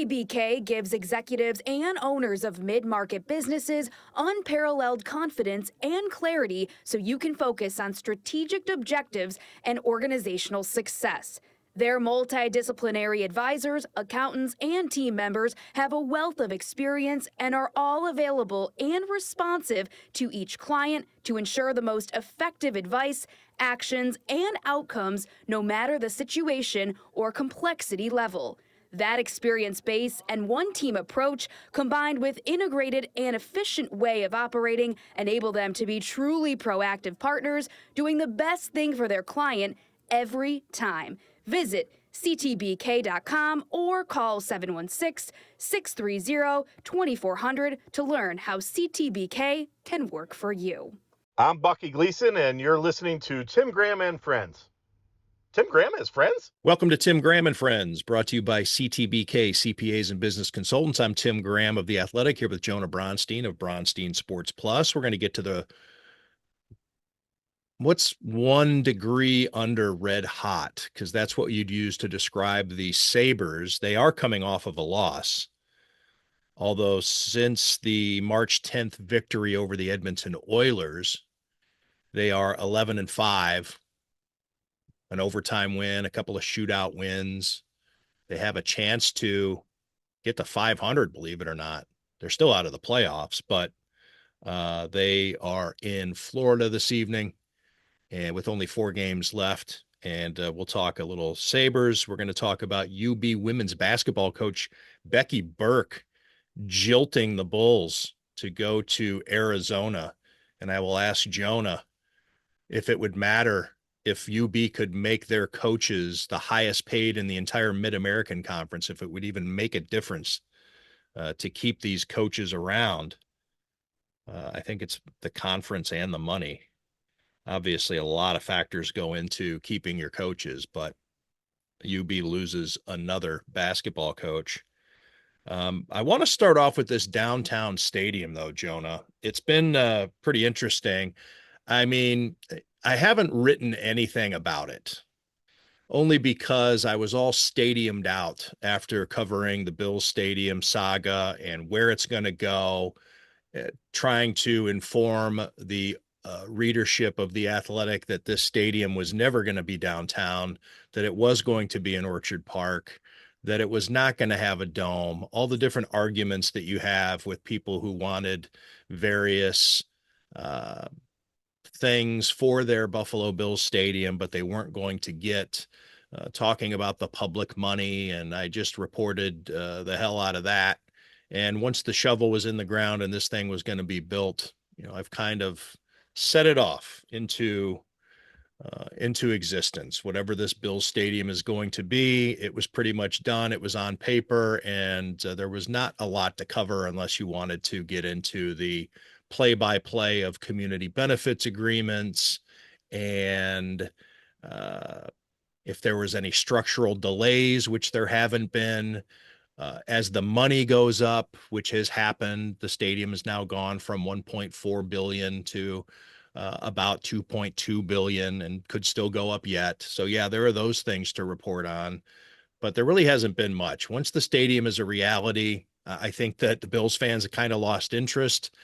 CTBK gives executives and owners of mid-market businesses unparalleled confidence and clarity so you can focus on strategic objectives and organizational success. Their multidisciplinary advisors, accountants, and team members have a wealth of experience and are all available and responsive to each client to ensure the most effective advice, actions, and outcomes no matter the situation or complexity level. That experience base and one-team approach, combined with integrated and efficient way of operating, enable them to be truly proactive partners, doing the best thing for their client every time. Visit ctbk.com or call 716-630-2400 to learn how CTBK can work for you. I'm Bucky Gleason, and you're listening to Tim Graham and Friends. Tim Graham has friends? Welcome to Tim Graham and Friends, brought to you by CTBK, CPAs and Business Consultants. I'm Tim Graham of The Athletic, here with Jonah Bronstein of Bronstein Sports Plus. We're going to get to what's 1 degree under red hot, because that's what you'd use to describe the Sabres. They are coming off of a loss, although since the March 10th victory over the Edmonton Oilers, they are 11-5, an overtime win, a couple of shootout wins. They have a chance to get to 500, believe it or not. They're still out of the playoffs, but they are in Florida this evening, and with only 4 games left. And we'll talk a little Sabres. We're going to talk about UB women's basketball coach Becky Burke jilting the Bulls to go to Arizona. And I will ask Jonah if it would matter if UB could make their coaches the highest paid in the entire Mid-American Conference, if it would even make a difference to keep these coaches around. I think it's the conference and the money. Obviously, a lot of factors go into keeping your coaches, but UB loses another basketball coach. I want to start off with this downtown stadium, though, Jonah. It's been pretty interesting. I mean, I haven't written anything about it, only because I was all stadiumed out after covering the Bills Stadium saga and where it's going to go, trying to inform the readership of The Athletic that this stadium was never going to be downtown, that it was going to be in Orchard Park, that it was not going to have a dome, all the different arguments that you have with people who wanted various things for their Buffalo Bills stadium, but they weren't going to get, talking about the public money. And I just reported the hell out of that. And once the shovel was in the ground and this thing was going to be built, I've kind of set it off into existence. Whatever this Bills stadium is going to be, it was pretty much done. It was on paper, and there was not a lot to cover unless you wanted to get into the play-by-play of community benefits agreements and if there was any structural delays, which there haven't been. As the money goes up, which has happened, the stadium has now gone from $1.4 billion to about $2.2 billion and could still go up yet. So yeah, there are those things to report on, but there really hasn't been much. Once the stadium is a reality, I think that the Bills fans have kind of lost interest,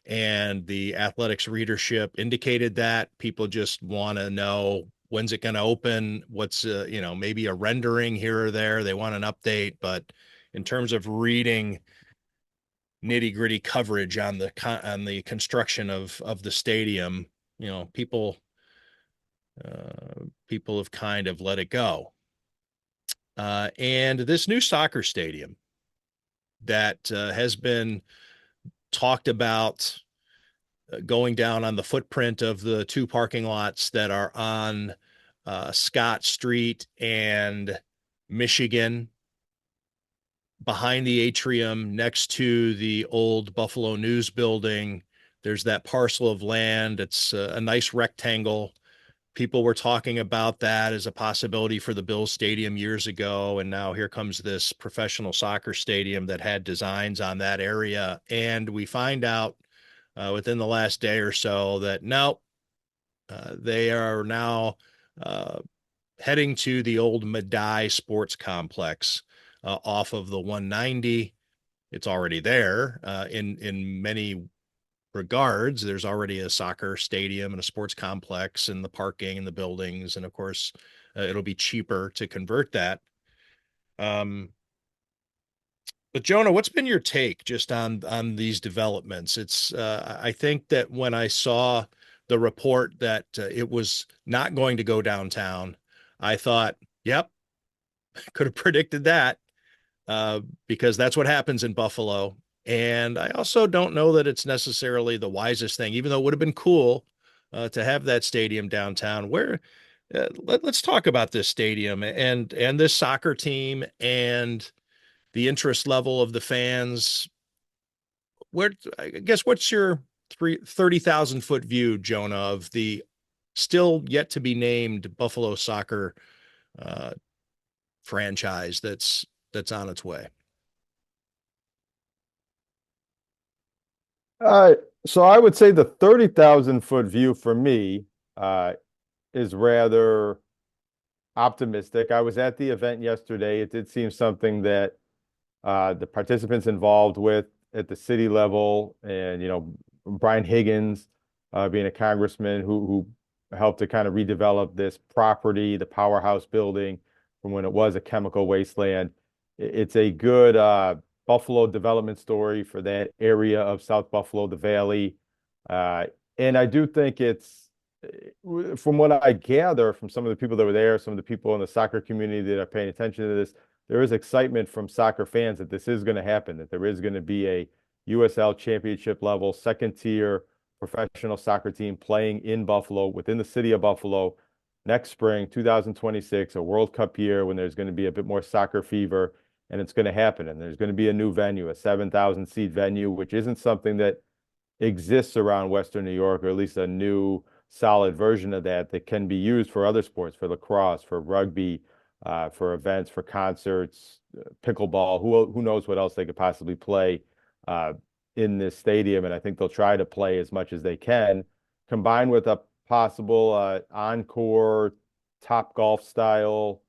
and the Athletics readership indicated that people just want to know, when's it going to open? What's, maybe a rendering here or there. They want an update, but in terms of reading nitty-gritty coverage on the construction of the stadium, people have kind of let it go. And this new soccer stadium that has been talked about going down on the footprint of the 2 parking lots that are on Scott Street and Michigan, behind the atrium next to the old Buffalo News building. There's that parcel of land. It's a nice rectangle. People were talking about that as a possibility for the Bills Stadium years ago, and now here comes this professional soccer stadium that had designs on that area. And we find out within the last day or so that no, they are now heading to the old Medaille Sports Complex off of the 190. It's already there in many regards. There's already a soccer stadium and a sports complex and the parking and the buildings. And of course, it'll be cheaper to convert that. But Jonah, what's been your take just on these developments? It's I think that when I saw the report that it was not going to go downtown, I thought, yep, could have predicted that because that's what happens in Buffalo. And I also don't know that it's necessarily the wisest thing, even though it would have been cool to have that stadium downtown. Let's talk about this stadium and this soccer team and the interest level of the fans. I guess what's your 30,000-foot view, Jonah, of the still yet to be named Buffalo soccer uh, franchise that's on its way? So I would say the 30,000-foot view for me is rather optimistic. I was at the event yesterday. It did seem something that the participants involved with at the city level, and Brian Higgins being a congressman who helped to kind of redevelop this property, the powerhouse building, from when it was a chemical wasteland. It's a good Buffalo development story for that area of South Buffalo, the Valley. And I do think from what I gather from some of the people that were there, some of the people in the soccer community that are paying attention to this, there is excitement from soccer fans that this is going to happen, that there is going to be a USL championship level, second tier professional soccer team playing in Buffalo, within the city of Buffalo, next spring, 2026, a World Cup year when there's going to be a bit more soccer fever, and it's going to happen. And there's going to be a new venue, a 7,000 seat venue, which isn't something that exists around Western New York, or at least a new solid version of that can be used for other sports, for lacrosse, for rugby, for events, for concerts, pickleball. Who knows what else they could possibly play in this stadium? And I think they'll try to play as much as they can, combined with a possible encore Top Golf style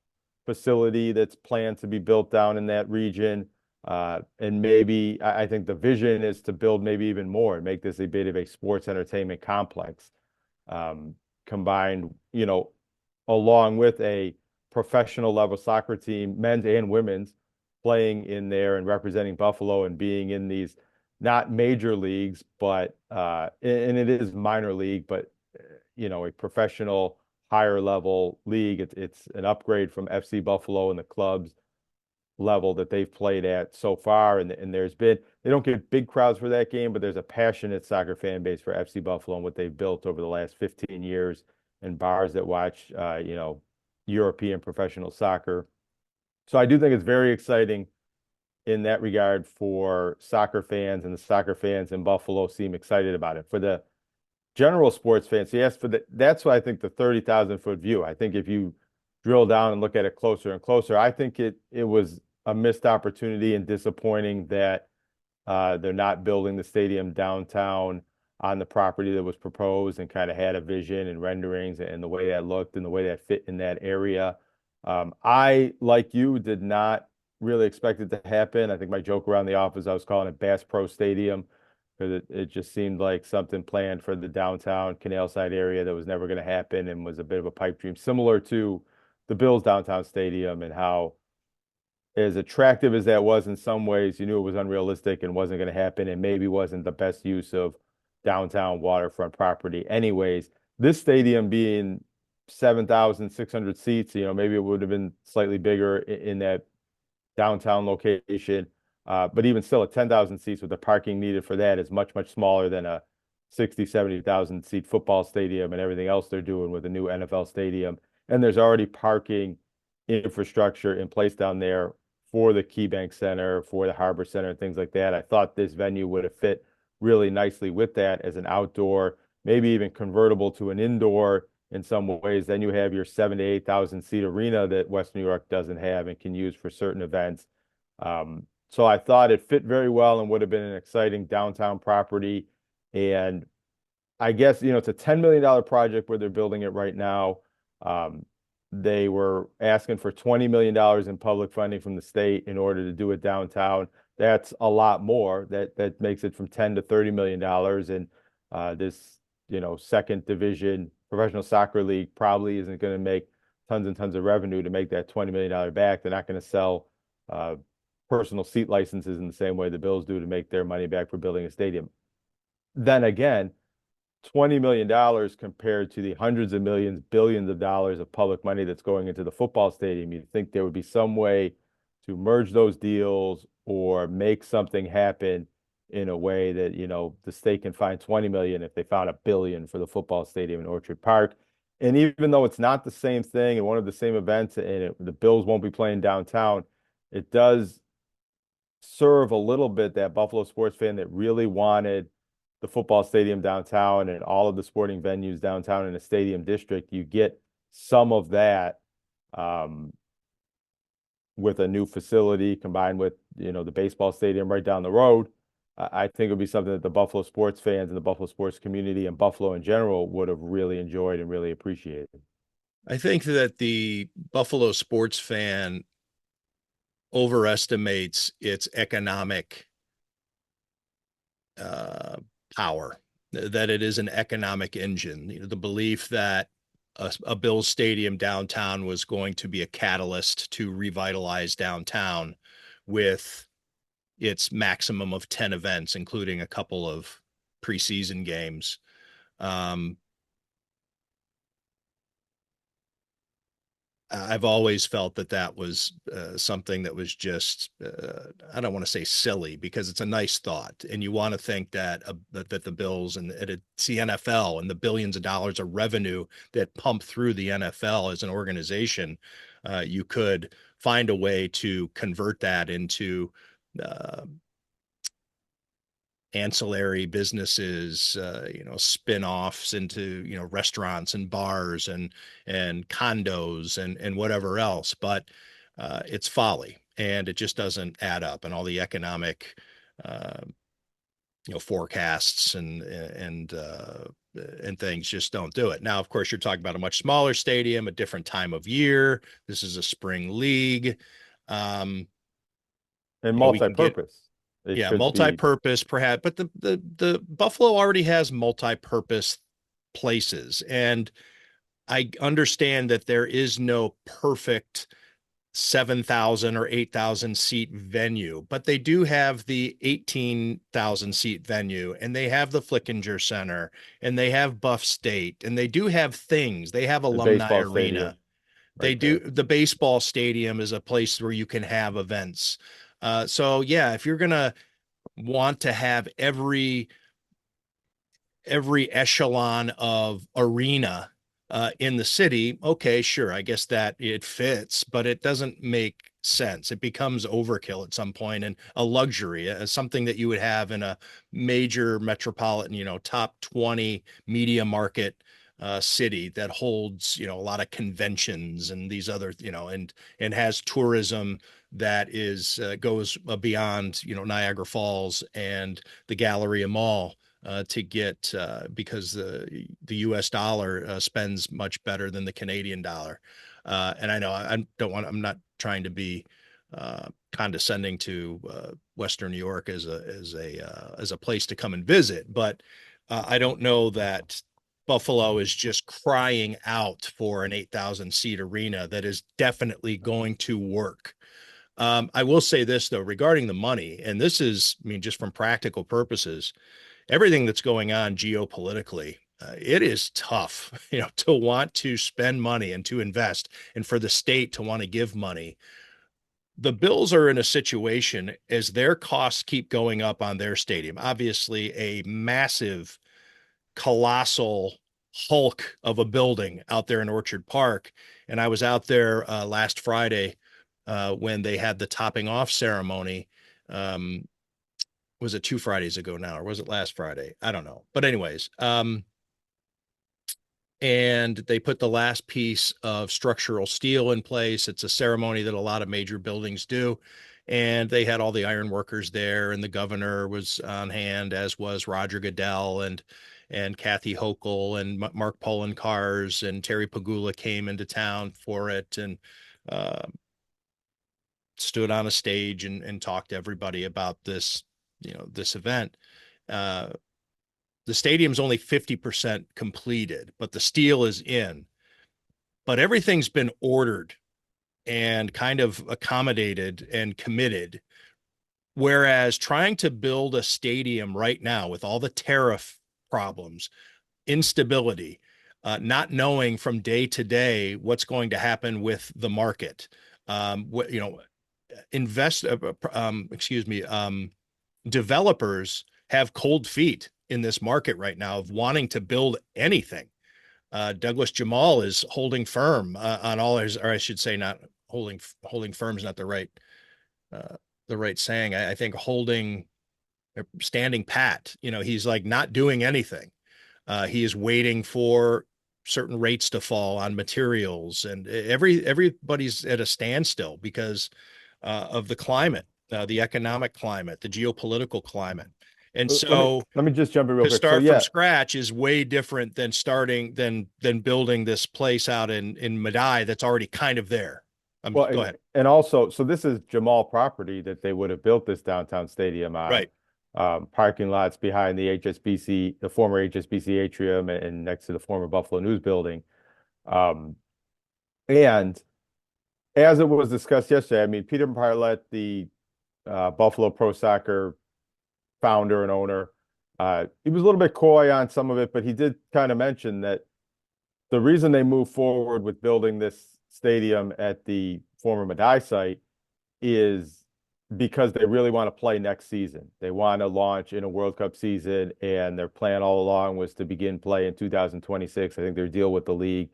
facility that's planned to be built down in that region. And maybe I think the vision is to build maybe even more and make this a bit of a sports entertainment complex, combined, along with a professional level soccer team, men's and women's, playing in there and representing Buffalo and being in these not major leagues, but and it is minor league, but a professional higher level league. It's an upgrade from FC Buffalo and the clubs level that they've played at so far. And they don't get big crowds for that game, but there's a passionate soccer fan base for FC Buffalo and what they've built over the last 15 years, and bars that watch, European professional soccer. So I do think it's very exciting in that regard for soccer fans, and the soccer fans in Buffalo seem excited about it. For the general sports fans, yes, that's why I think the 30,000-foot view. I think if you drill down and look at it closer and closer, I think it was a missed opportunity and disappointing that they're not building the stadium downtown on the property that was proposed and kind of had a vision and renderings and the way that looked and the way that fit in that area. I, like you, did not really expect it to happen. I think my joke around the office, I was calling it Bass Pro Stadium, because it just seemed like something planned for the downtown Canal Side area that was never going to happen and was a bit of a pipe dream, similar to the Bills downtown stadium, and how, as attractive as that was in some ways, you knew it was unrealistic and wasn't going to happen, and maybe wasn't the best use of downtown waterfront property. Anyways, this stadium being 7,600 seats, maybe it would have been slightly bigger in that downtown location. But even still, at 10,000 seats with the parking needed for that is much, much smaller than a 60, 70,000 seat football stadium and everything else they're doing with a new NFL stadium. And there's already parking infrastructure in place down there for the KeyBank Center, for the Harbor Center, and things like that. I thought this venue would have fit really nicely with that as an outdoor, maybe even convertible to an indoor in some ways. Then you have your 7,000 to 8,000 seat arena that West New York doesn't have and can use for certain events. So I thought it fit very well and would have been an exciting downtown property. And I guess, it's a $10 million project where they're building it right now. They were asking for $20 million in public funding from the state in order to do it downtown. That's a lot more. That makes it from 10 to $30 million. And this, second division professional soccer league probably isn't going to make tons and tons of revenue to make that $20 million back. They're not going to sell personal seat licenses in the same way the Bills do to make their money back for building a stadium. Then again, $20 million compared to the hundreds of millions, billions of dollars of public money that's going into the football stadium, you'd think there would be some way to merge those deals or make something happen in a way that, the state can find 20 million if they found $1 billion for the football stadium in Orchard Park. And even though it's not the same thing and one of the same events and the Bills won't be playing downtown, it does serve a little bit that Buffalo sports fan that really wanted the football stadium downtown and all of the sporting venues downtown in a stadium district. You get some of that with a new facility combined with, the baseball stadium right down the road. I think it would be something that the Buffalo sports fans and the Buffalo sports community and Buffalo in general would have really enjoyed and really appreciated. I think that the Buffalo sports fan overestimates its economic power, that it is an economic engine. The belief that a Bills stadium downtown was going to be a catalyst to revitalize downtown with its maximum of 10 events, including a couple of preseason games. I've always felt that was something that was just, I don't want to say silly because it's a nice thought. And you want to think that the Bills and it's the NFL and the billions of dollars of revenue that pump through the NFL as an organization, you could find a way to convert that into ancillary businesses, spin-offs into, restaurants and bars and condos and whatever else. But it's folly and it just doesn't add up. And all the economic, forecasts and things just don't do it. Now, of course, you're talking about a much smaller stadium, a different time of year. This is a spring league. And multi-purpose. Yeah, multi-purpose perhaps, but the Buffalo already has multi-purpose places. And I understand that there is no perfect 7,000 or 8,000 seat venue, but they do have the 18,000 seat venue and they have the Flickinger Center and they have Buff State and they do have things. They have alumni arena. They do. The baseball stadium is a place where you can have events. So yeah, if you're going to want to have every echelon of arena in the city, okay, sure. I guess that it fits, but it doesn't make sense. It becomes overkill at some point and a luxury, something that you would have in a major metropolitan, top 20 media market city that holds, a lot of conventions and these other, and has tourism that is goes beyond, Niagara Falls and the Galleria Mall to get because the U.S. dollar spends much better than the Canadian dollar. And I know I'm not trying to be condescending to Western New York as a place to come and visit, but I don't know that Buffalo is just crying out for an 8,000 seat arena that is definitely going to work. I will say this though, regarding the money, and this is, just from practical purposes, everything that's going on geopolitically, it is tough, to want to spend money and to invest and for the state to want to give money. The Bills are in a situation as their costs keep going up on their stadium, obviously a massive colossal hulk of a building out there in Orchard Park. And I was out there last Friday when they had the topping off ceremony. Was it 2 Fridays ago now, or was it last Friday? I don't know. But anyways, and they put the last piece of structural steel in place. It's a ceremony that a lot of major buildings do. And they had all the iron workers there, and the governor was on hand, as was Roger Goodell, and Kathy Hochul and Mark Poloncarz and Terry Pagula came into town for it, and stood on a stage and talked to everybody about this, this event. The stadium's only 50% completed, but the steel is in. But everything's been ordered and kind of accommodated and committed. Whereas trying to build a stadium right now with all the tariff problems, instability, not knowing from day to day what's going to happen with the market, developers have cold feet in this market right now of wanting to build anything. Douglas Jamal is holding firm on all his, or I should say, not holding firm is not the right saying. I think standing pat. He's like not doing anything. He is waiting for certain rates to fall on materials, and everybody's at a standstill because of the climate, the economic climate, the geopolitical climate. And so let me just jump in real to quick. start from scratch is way different than than building this place out in Madai that's already kind of there. Go ahead. And also, so this is Jamal property that they would have built this downtown stadium on. Right. Parking lots behind the former HSBC atrium, and next to the former Buffalo News building. And as it was discussed yesterday, I mean, Peter Parlett, the Buffalo Pro Soccer founder and owner, he was a little bit coy on some of it, but he did kind of mention that the reason they moved forward with building this stadium at the former Madai site is because they really want to play next season. They want to launch in a World Cup season, and their plan all along was to begin play in 2026. I think their deal with the league,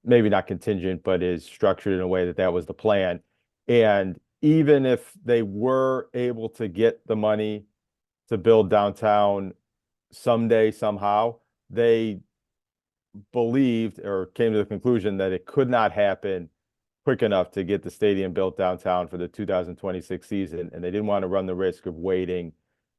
maybe not contingent, but is structured in a way that was the plan. And even if they were able to get the money to build downtown someday, somehow, they believed or came to the conclusion that it could not happen quick enough to get the stadium built downtown for the 2026 season. And they didn't want to run the risk of waiting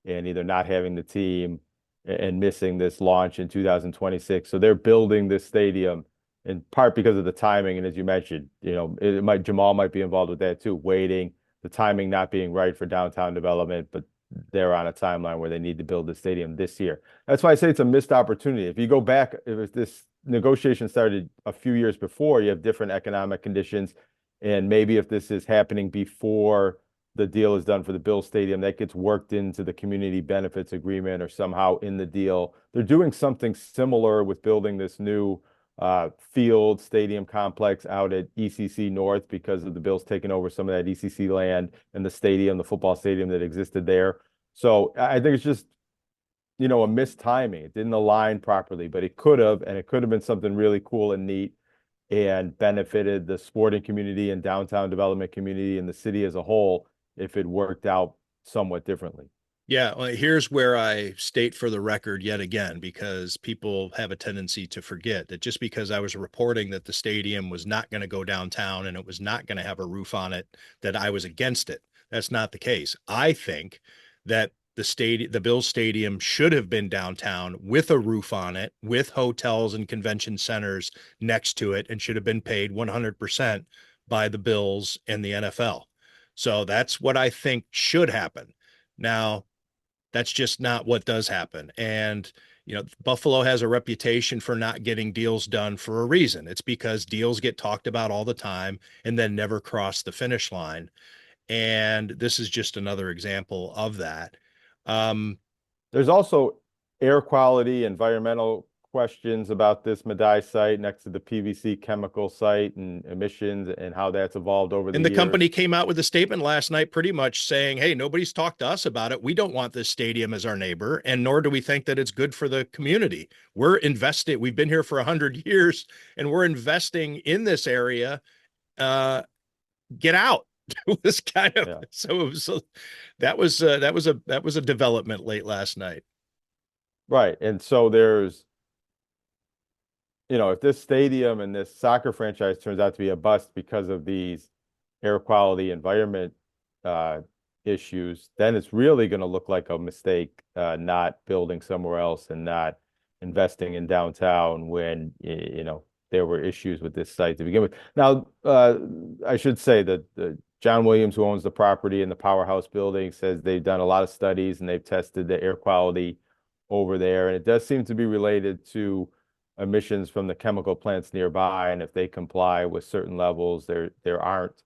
and either not having the team and missing this launch in 2026. So they're building this stadium in part because of the timing. And as you mentioned, Jamal might be involved with that too, waiting, the timing not being right for downtown development, but they're on a timeline where they need to build the stadium this year. That's why I say it's a missed opportunity. If you go back, if this negotiation started a few years before, you have different economic conditions. And maybe if this is happening before the deal is done for the Bills Stadium, that gets worked into the community benefits agreement or somehow in the deal. They're doing something similar with building this new field stadium complex out at ECC North because of the Bills taking over some of that ECC land and the football stadium that existed there. So I think it's just, a missed timing. It didn't align properly, but it could have, and it could have been something really cool and neat and benefited the sporting community and downtown development community and the city as a whole if it worked out somewhat differently. Yeah, well, here's where I state for the record yet again, because people have a tendency to forget that just because I was reporting that the stadium was not going to go downtown and it was not going to have a roof on it, that I was against it. That's not the case. I think that the Bills Stadium should have been downtown with a roof on it, with hotels and convention centers next to it, and should have been paid 100% by the Bills and the NFL. So that's what I think should happen. Now, that's just not what does happen. And, Buffalo has a reputation for not getting deals done for a reason. It's because deals get talked about all the time and then never cross the finish line. And this is just another example of that. There's also air quality, environmental questions about this Madai site next to the PVC chemical site and emissions and how that's evolved over the years. And the company came out with a statement last night pretty much saying, hey, nobody's talked to us about it. We don't want this stadium as our neighbor, and nor do we think that it's good for the community. We're invested. We've been here for 100 years, and we're investing in this area. Get out. It was kind of, yeah. That was a development late last night. Right. And so there's, if this stadium and this soccer franchise turns out to be a bust because of these air quality environment issues, then it's really going to look like a mistake not building somewhere else and not investing in downtown when, you know, there were issues with this site to begin with. Now, I should say that John Williams, who owns the property and the Powerhouse building, says they've done a lot of studies and they've tested the air quality over there. And it does seem to be related to emissions from the chemical plants nearby. And if they comply with certain levels, there aren't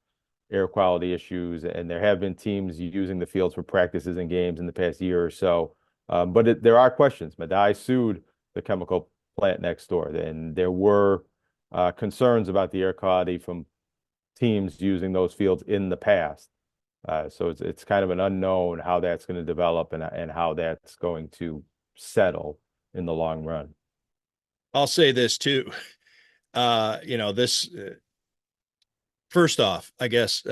air quality issues. And there have been teams using the fields for practices and games in the past year or so. But there are questions. Madai sued the chemical plant next door, and there were concerns about the air quality from teams using those fields in the past. So it's kind of an unknown how that's going to develop and how that's going to settle in the long run. I'll say this too. This first off, I guess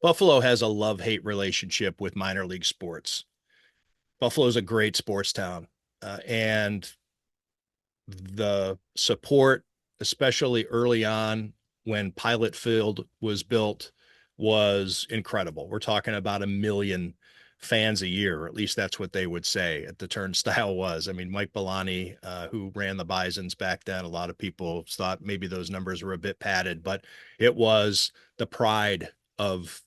Buffalo has a love-hate relationship with minor league sports. Buffalo is a great sports town, and the support, especially early on when Pilot Field was built, was incredible. We're talking about 1 million fans a year, or at least that's what they would say at the Turnstile was. I mean, Mike Bellani, who ran the Bisons back then, a lot of people thought maybe those numbers were a bit padded, but it was the pride of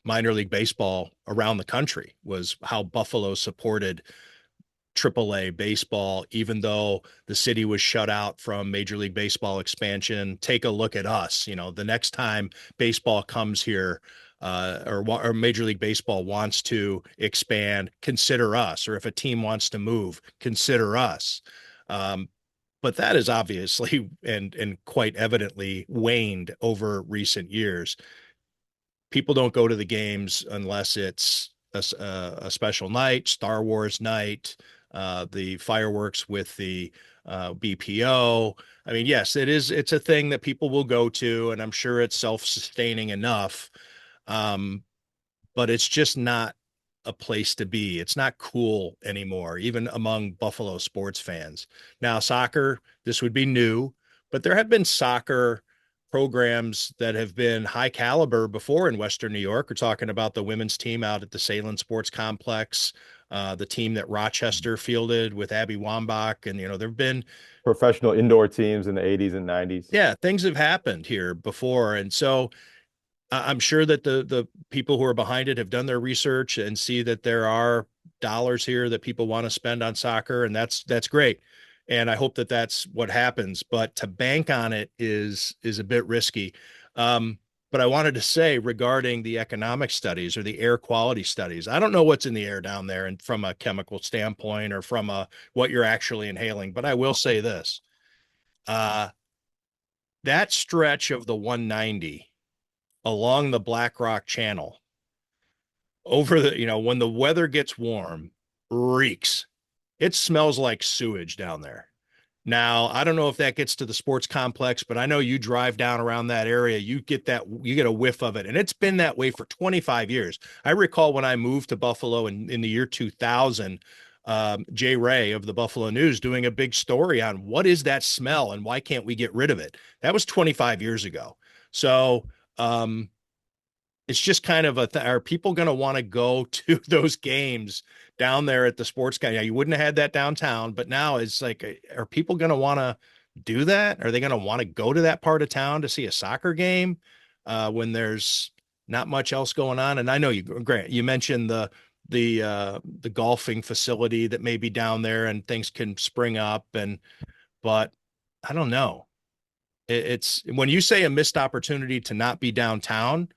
minor league baseball around the country, was how Buffalo supported AAA baseball, even though the city was shut out from Major League Baseball expansion. Take a look at us. You know, the next time baseball comes here, or Major League Baseball wants to expand, consider us. Or if a team wants to move, consider us. But that is obviously and quite evidently waned over recent years. People don't go to the games unless it's a special night, Star Wars night, the fireworks with the BPO. I mean, yes, it's a thing that people will go to, and I'm sure it's self-sustaining enough. But it's just not a place to be. It's not cool anymore, even among Buffalo sports fans. Now, soccer, this would be new, but there have been soccer programs that have been high caliber before in Western New York. We're talking about the women's team out at the Salem Sports Complex, the team that Rochester fielded with Abby Wambach. And, there've been professional indoor teams in the 80s and 90s. Yeah, things have happened here before. And so I'm sure that the people who are behind it have done their research and see that there are dollars here that people want to spend on soccer. And that's great. And I hope that that's what happens, but to bank on it is a bit risky. But I wanted to say regarding the economic studies or the air quality studies, I don't know what's in the air down there and from a chemical standpoint or from what you're actually inhaling, but I will say this, that stretch of the 190 along the Black Rock Channel over when the weather gets warm, reeks. It smells like sewage down there. Now, I don't know if that gets to the sports complex, but I know you drive down around that area, you get a whiff of it. And it's been that way for 25 years. I recall when I moved to Buffalo in the year 2000, Jay Ray of the Buffalo News doing a big story on what is that smell and why can't we get rid of it? That was 25 years ago. So, it's just kind of are people going to want to go to those games down there at the sports guy? Yeah, you wouldn't have had that downtown, but now it's like, are people going to want to do that? Are they going to want to go to that part of town to see a soccer game when there's not much else going on? And I know Grant, you mentioned the golfing facility that may be down there and things can spring up, but I don't know. It's when you say a missed opportunity to not be downtown,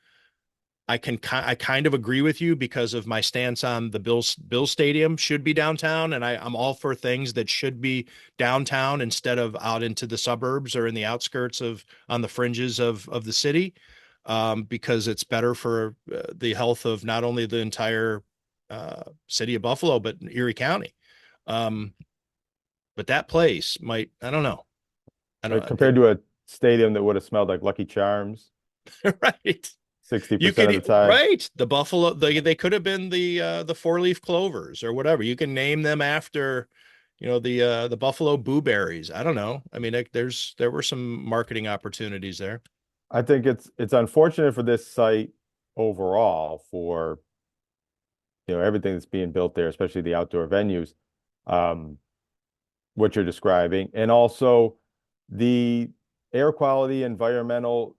I kind of agree with you because of my stance on the Bills Stadium should be downtown, and I'm all for things that should be downtown instead of out into the suburbs or in the outskirts on the fringes of the city, because it's better for the health of not only the entire city of Buffalo but Erie County. But that place might, I don't know. Compared to a stadium that would have smelled like Lucky Charms. Right. 60% of the time. Right. The Buffalo, they could have been the 4-leaf clovers or whatever. You can name them after, the Buffalo Blueberries. I don't know. I mean, there were some marketing opportunities there. I think it's unfortunate for this site overall for, everything that's being built there, especially the outdoor venues. what you're describing, and also the air quality, environmental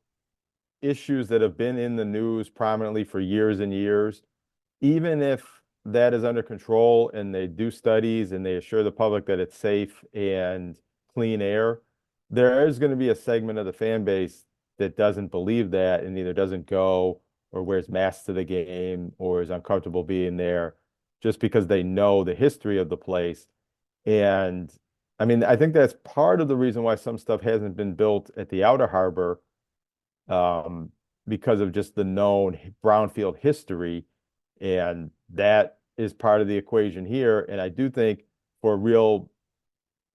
issues that have been in the news prominently for years and years. Even if that is under control and they do studies and they assure the public that it's safe and clean air, there is going to be a segment of the fan base that doesn't believe that and either doesn't go or wears masks to the game or is uncomfortable being there just because they know the history of the place. And I mean, I think that's part of the reason why some stuff hasn't been built at the outer harbor, because of just the known brownfield history. And that is part of the equation here. And I do think for real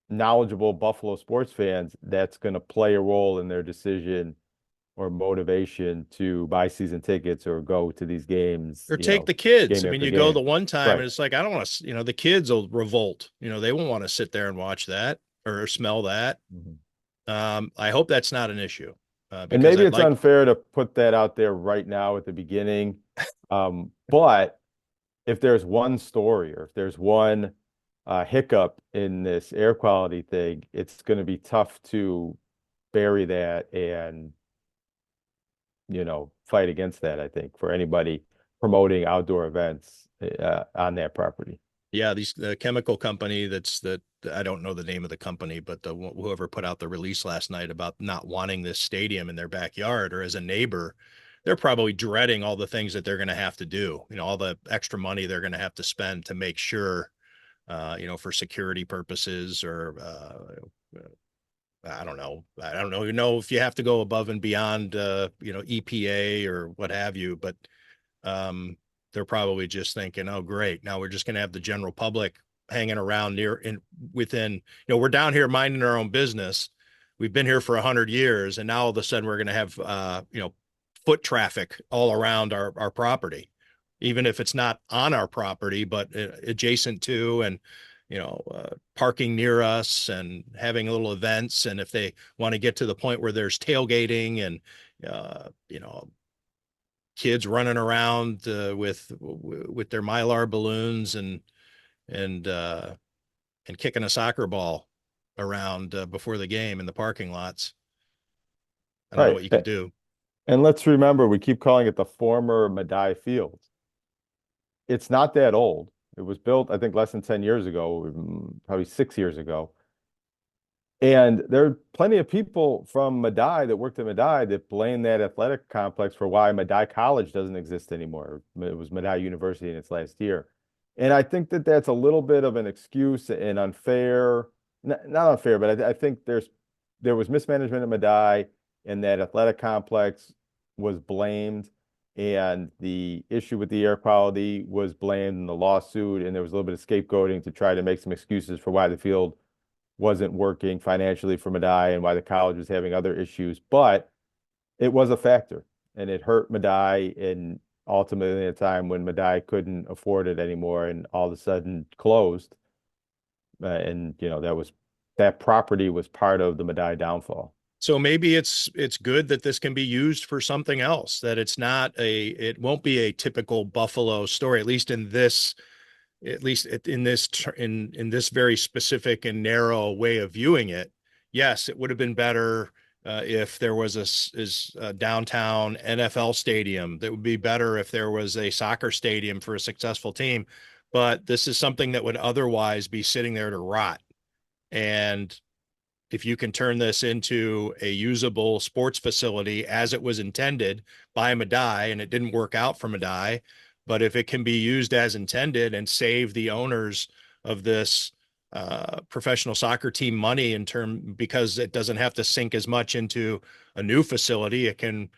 knowledgeable Buffalo sports fans, that's going to play a role in their decision or motivation to buy season tickets or go to these games, Or take the kids. I mean, you go the one time Right. and it's like, I don't want to, the kids will revolt. They won't want to sit there and watch that or smell that. I hope that's not an issue. And maybe it's unfair to put that out there right now at the beginning. But if there's one story or if there's one hiccup in this air quality thing, it's going to be tough to bury that and, fight against that, I think, for anybody promoting outdoor events on that property. Yeah, the chemical company that I don't know the name of the company, but whoever put out the release last night about not wanting this stadium in their backyard, or as a neighbor, they're probably dreading all the things that they're going to have to do, all the extra money they're going to have to spend to make sure, for security purposes or, I don't know. I don't know if you have to go above and beyond, EPA or what have you, but, they're probably just thinking, oh, great. Now we're just going to have the general public hanging around within, we're down here minding our own business. We've been here for 100 years. And now all of a sudden we're going to have, foot traffic all around our property, even if it's not on our property, but adjacent to, and, parking near us and having little events. And if they want to get to the point where there's tailgating and, kids running around with their Mylar balloons and kicking a soccer ball around before the game in the parking lots. I don't know what you can do. And let's remember, we keep calling it the former Madai Field. It's not that old. It was built, I think, less than 10 years ago, probably 6 years ago. And there are plenty of people from Madai that worked at Madai that blame that athletic complex for why Madai College doesn't exist anymore. It was Madai University in its last year. And I think that that's a little bit of an excuse and unfair, not unfair, but I think there was mismanagement at Madai, and that athletic complex was blamed. And the issue with the air quality was blamed in the lawsuit. And there was a little bit of scapegoating to try to make some excuses for why the field wasn't working financially for Madai and why the college was having other issues. But it was a factor, and it hurt Madai, and ultimately at a time when Madai couldn't afford it anymore and all of a sudden closed. And that property was part of the Madai downfall. So maybe it's good that this can be used for something else, that it won't be a typical Buffalo story, at least in this very specific and narrow way of viewing it. Yes, it would have been better if there was a downtown NFL stadium. That would be better if there was a soccer stadium for a successful team. But this is something that would otherwise be sitting there to rot. And if you can turn this into a usable sports facility as it was intended by Madai, and it didn't work out for Madai, but if it can be used as intended and save the owners of this professional soccer team money because it doesn't have to sink as much into a new facility, it can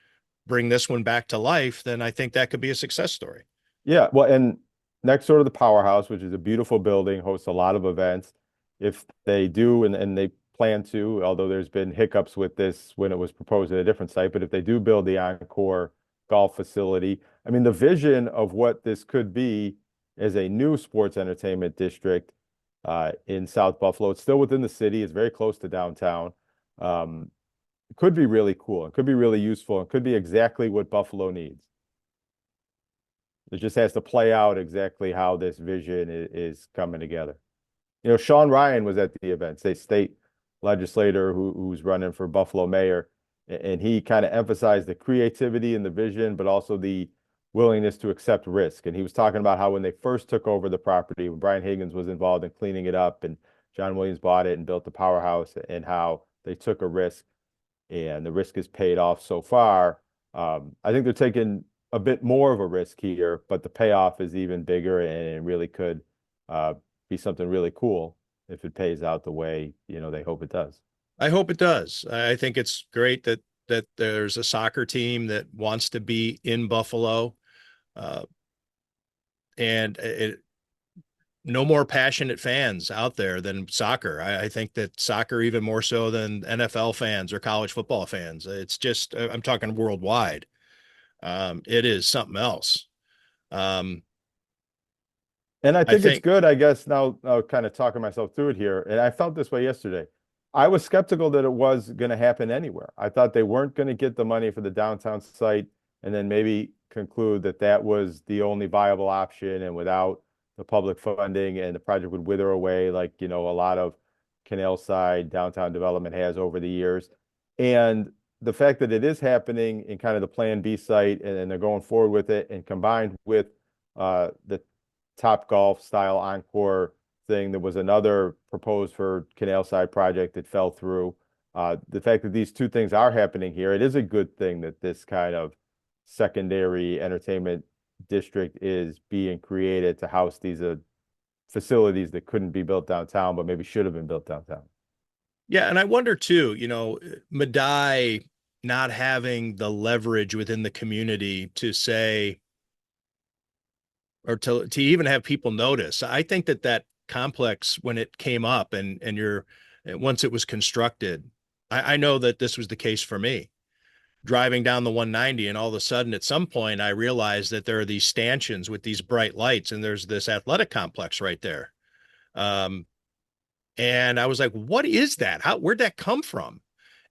bring this one back to life, then I think that could be a success story. Yeah, well, and next door to the Powerhouse, which is a beautiful building, hosts a lot of events. If they do, and they plan to, although there's been hiccups with this when it was proposed at a different site, but if they do build the Encore golf facility, I mean, the vision of what this could be as a new sports entertainment district in South Buffalo, it's still within the city, it's very close to downtown. It could be really cool. It could be really useful. It could be exactly what Buffalo needs. It just has to play out exactly how this vision is coming together. Sean Ryan was at the event, state legislator who's running for Buffalo mayor, and he kind of emphasized the creativity and the vision, but also the willingness to accept risk. And he was talking about how when they first took over the property, when Brian Higgins was involved in cleaning it up and John Williams bought it and built the powerhouse, and how they took a risk and the risk is paid off so far. I think they're taking a bit more of a risk here, but the payoff is even bigger, and it really could be something really cool if it pays out the way they hope it does. I hope it does. I think it's great that there's a soccer team that wants to be in Buffalo, and no more passionate fans out there than soccer. I think that soccer, even more so than NFL fans or college football fans. It's just, I'm talking worldwide. It is something else. And I think it's good, I guess, now kind of talking myself through it here. And I felt this way yesterday. I was skeptical that it was going to happen anywhere. I thought they weren't going to get the money for the downtown site and then maybe conclude that that was the only viable option, and without the public funding and the project would wither away like, a lot of canal side downtown development has over the years. And the fact that it is happening in kind of the Plan B site, and they're going forward with it, and combined with the Top Golf style Encore thing that was another proposed for canal side project that fell through. The fact that these two things are happening here, it is a good thing that this kind of secondary entertainment district is being created to house these facilities that couldn't be built downtown, but maybe should have been built downtown. Yeah, and I wonder too, Madai not having the leverage within the community to say, or to even have people notice. I think that complex, when it came up and once it was constructed, I know that this was the case for me. Driving down the 190, and all of a sudden at some point I realized that there are these stanchions with these bright lights, and there's this athletic complex right there. And I was like, what is that? Where'd that come from?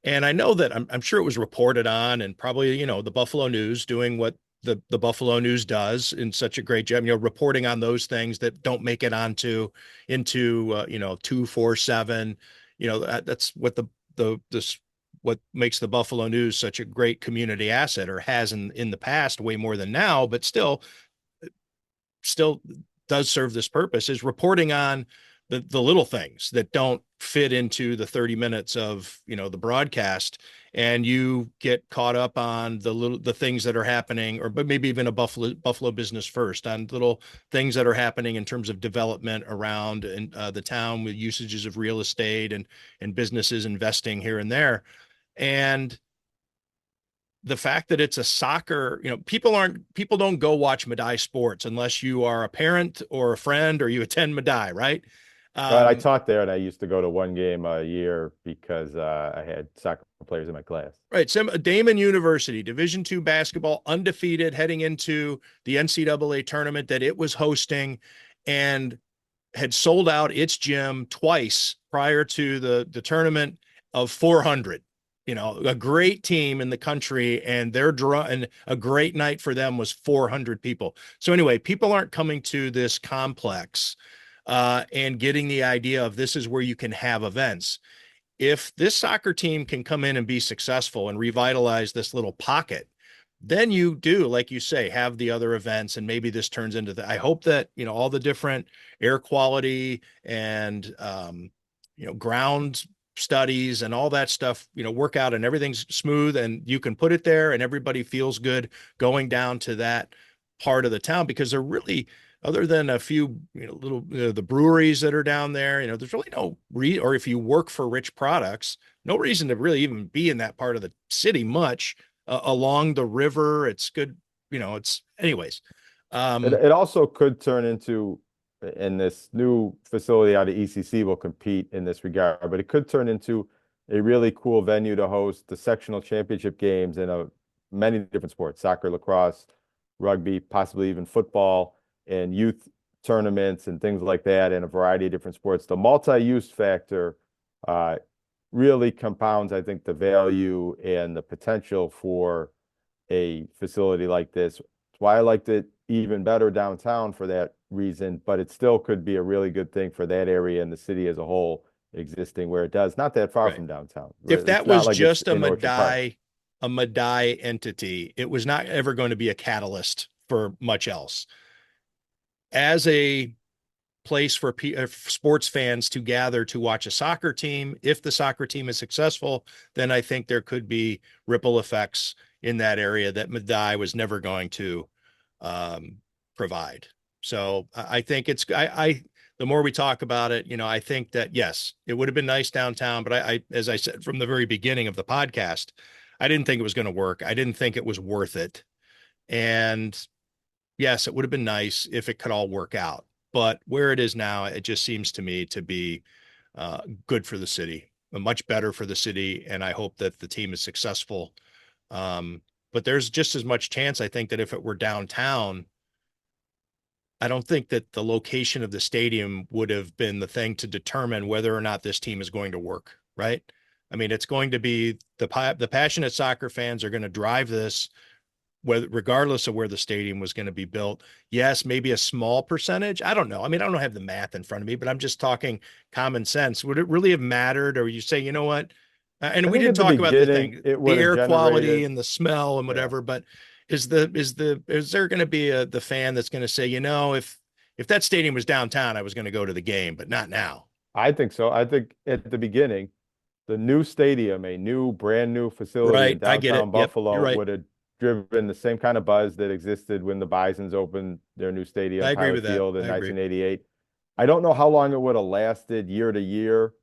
And I know that I'm sure it was reported on, and probably, the Buffalo News doing what the Buffalo News does in such a great job, reporting on those things that don't make it into 247. That's what what makes the Buffalo News such a great community asset, or has in the past, way more than now, but still does serve this purpose, is reporting on the little things that don't fit into the 30 minutes of, the broadcast. And you get caught up on the things that are happening, but maybe even a Buffalo Business First, on little things that are happening in terms of development around the town, with usages of real estate and businesses investing here and there. And the fact that it's a soccer, people don't go watch Madai sports unless you are a parent or a friend, or you attend Madai, right? I taught there, and I used to go to one game a year because I had soccer players in my class. Right. Damon University, Division II basketball, undefeated, heading into the NCAA tournament that it was hosting, and had sold out its gym twice prior to the tournament of 400. A great team in the country, and and a great night for them was 400 people. So anyway, people aren't coming to this complex and getting the idea of this is where you can have events. If this soccer team can come in and be successful and revitalize this little pocket, then you do, like you say, have the other events, and maybe this turns into I hope that, all the different air quality and, ground studies and all that stuff, work out, and everything's smooth, and you can put it there and everybody feels good going down to that part of the town, because they're really, other than a few, little, the breweries that are down there, there's really no or if you work for Rich Products, no reason to really even be in that part of the city much. Along the river, it's good. It's anyways. It also could turn into, and this new facility out of ECC will compete in this regard, but it could turn into a really cool venue to host the sectional championship games in many different sports: soccer, lacrosse, rugby, possibly even football, and youth tournaments and things like that, in a variety of different sports. The multi-use factor really compounds, I think, the value and the potential for a facility like this. That's why I liked it even better downtown for that reason, but it still could be a really good thing for that area and the city as a whole existing where it does, not that far Right. from downtown. If It's that not was like it's just in Orchard Park. A Madai entity, it was not ever going to be a catalyst for much else. As a place for sports fans to gather to watch a soccer team, if the soccer team is successful, then I think there could be ripple effects in that area that Madai was never going to provide. So I think the more we talk about it, I think that yes, it would have been nice downtown, but as I said from the very beginning of the podcast, I didn't think it was going to work. I didn't think it was worth it. And yes, it would have been nice if it could all work out. But where it is now, it just seems to me to be good for the city, much better for the city. And I hope that the team is successful. But there's just as much chance, I think, that if it were downtown, I don't think that the location of the stadium would have been the thing to determine whether or not this team is going to work, right? I mean, it's going to be the passionate soccer fans are going to drive this, whether regardless of where the stadium was going to be built. Yes, maybe a small percentage. I don't know. I mean, I don't have the math in front of me, but I'm just talking common sense. Would it really have mattered? Or you say, you know what? And I we think did at the talk about the beginning, thing, it would the have air quality generated, and the smell and whatever, but is there going to be the fan that's going to say, if that stadium was downtown, I was going to go to the game, but not now. I think so. I think at the beginning, the new stadium, a new, brand new facility in Right. I get it. downtown Yep. You're Buffalo right. would have driven the same kind of buzz that existed when the Bisons opened their new stadium, I agree Pilot with that. Field, in I agree. 1988. I don't know how long it would have lasted year to year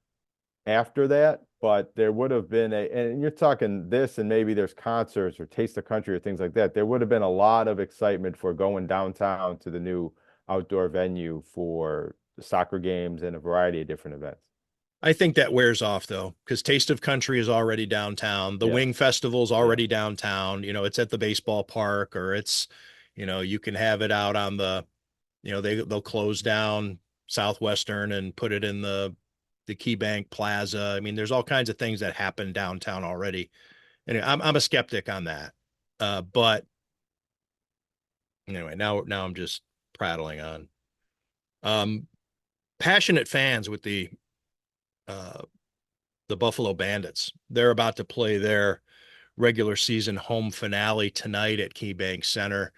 after that, but there would have been and you're talking this, and maybe there's concerts or Taste of Country or things like that. There would have been a lot of excitement for going downtown to the new outdoor venue for soccer games and a variety of different events. I think that wears off though, because Taste of Country is already downtown. The Yeah. Wing Festival is already downtown. It's at the baseball park, or it's, you can have it out on the, they'll close down Southwestern and put it in the KeyBank Plaza. I mean, there's all kinds of things that happen downtown already. Anyway, I'm a skeptic on that. But anyway, now I'm just prattling on. Passionate fans with the Buffalo Bandits. They're about to play their regular season home finale tonight at KeyBank Center.